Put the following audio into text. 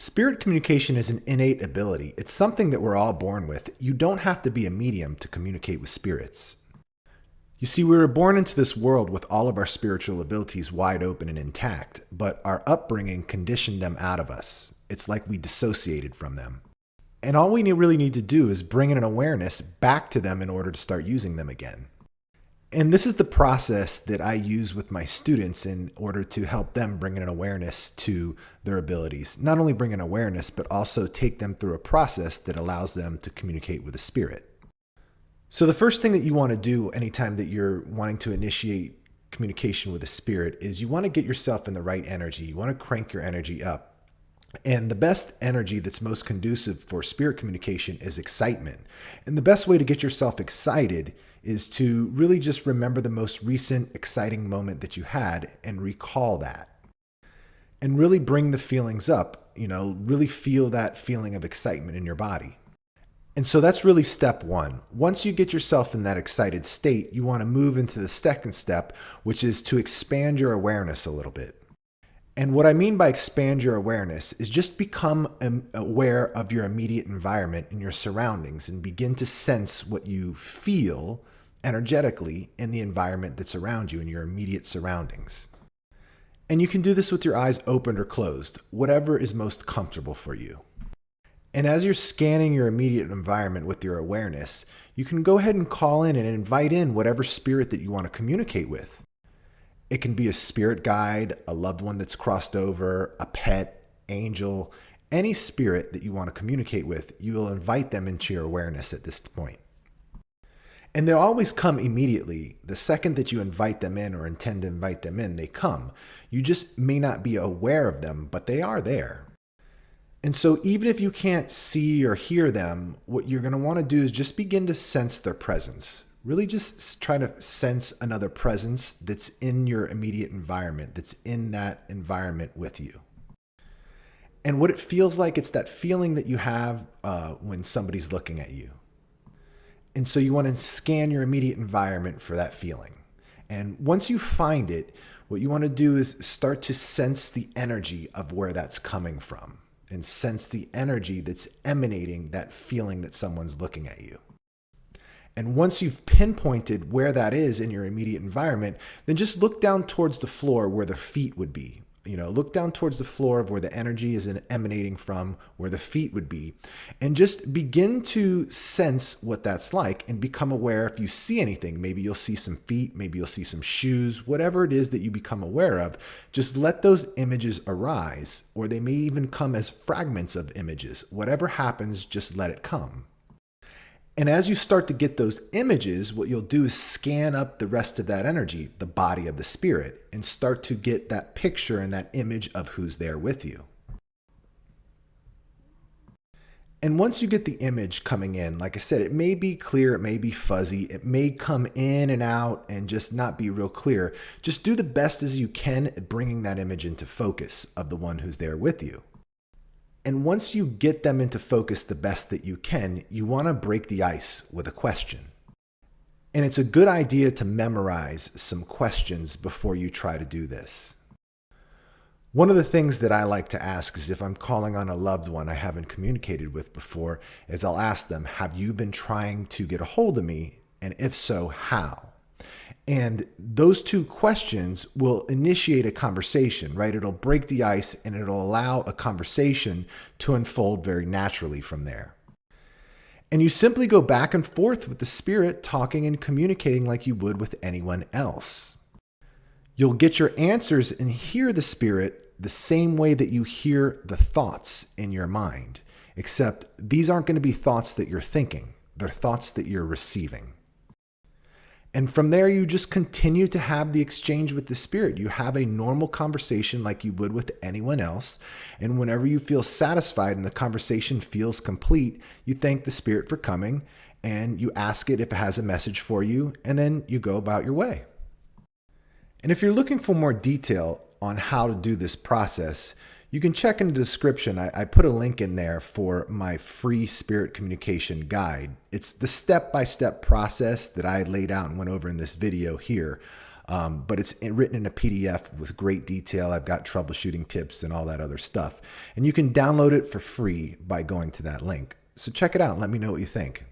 Spirit communication is an innate ability. It's something that we're all born with. You don't have to be a medium to communicate with spirits. You see, we were born into this world with all of our spiritual abilities wide open and intact, but our upbringing conditioned them out of us. It's like we dissociated from them. And all we really need to do is bring in an awareness back to them in order to start using them again. And this is the process that I use with my students in order to help them bring an awareness to their abilities. Not only bring an awareness, but also take them through a process that allows them to communicate with a spirit. So the first thing that you want to do anytime that you're wanting to initiate communication with a spirit is you want to get yourself in the right energy. You want to crank your energy up. And the best energy that's most conducive for spirit communication is excitement. And the best way to get yourself excited is to really just remember the most recent exciting moment that you had and recall that. And really bring the feelings up, really feel that feeling of excitement in your body. And so that's really step one. Once you get yourself in that excited state, you want to move into the second step, which is to expand your awareness a little bit. And what I mean by expand your awareness is just become aware of your immediate environment and your surroundings and begin to sense what you feel energetically in the environment that's around you in your immediate surroundings. And you can do this with your eyes open or closed, whatever is most comfortable for you. And as you're scanning your immediate environment with your awareness, you can go ahead and call in and invite in whatever spirit that you want to communicate with. It can be a spirit guide, a loved one that's crossed over, a pet, angel, any spirit that you want to communicate with, you will invite them into your awareness at this point. And they'll always come immediately. The second that you invite them in or intend to invite them in, they come. You just may not be aware of them, but they are there. And so even if you can't see or hear them, what you're going to want to do is just begin to sense their presence. Really just try to sense another presence that's in your immediate environment, that's in that environment with you. And what it feels like, it's that feeling that you have when somebody's looking at you. And so you want to scan your immediate environment for that feeling. And once you find it, what you want to do is start to sense the energy of where that's coming from and sense the energy that's emanating that feeling that someone's looking at you. And once you've pinpointed where that is in your immediate environment, then just look down towards the floor where the feet would be. Look down towards the floor of where the energy is emanating from, where the feet would be, and just begin to sense what that's like and become aware if you see anything. Maybe you'll see some feet, maybe you'll see some shoes, whatever it is that you become aware of, just let those images arise, or they may even come as fragments of images. Whatever happens, just let it come. And as you start to get those images, what you'll do is scan up the rest of that energy, the body of the spirit, and start to get that picture and that image of who's there with you. And once you get the image coming in, like I said, it may be clear, it may be fuzzy, it may come in and out and just not be real clear. Just do the best as you can at bringing that image into focus of the one who's there with you. And once you get them into focus the best that you can, you want to break the ice with a question. And it's a good idea to memorize some questions before you try to do this. One of the things that I like to ask is if I'm calling on a loved one I haven't communicated with before, is I'll ask them, have you been trying to get a hold of me? And if so, how? And those two questions will initiate a conversation, right? It'll break the ice and it'll allow a conversation to unfold very naturally from there. And you simply go back and forth with the spirit, talking and communicating like you would with anyone else. You'll get your answers and hear the spirit the same way that you hear the thoughts in your mind, except these aren't going to be thoughts that you're thinking. They're thoughts that you're receiving. And from there, you just continue to have the exchange with the spirit. You have a normal conversation like you would with anyone else. And whenever you feel satisfied and the conversation feels complete, you thank the spirit for coming and you ask it if it has a message for you, and then you go about your way. And if you're looking for more detail on how to do this process, you can check in the description. I put a link in there for my free spirit communication guide. It's the step-by-step process that I laid out and went over in this video here but it's written in a PDF with great detail. I've got troubleshooting tips and all that other stuff. And you can download it for free by going to that link. So check it out and let me know what you think.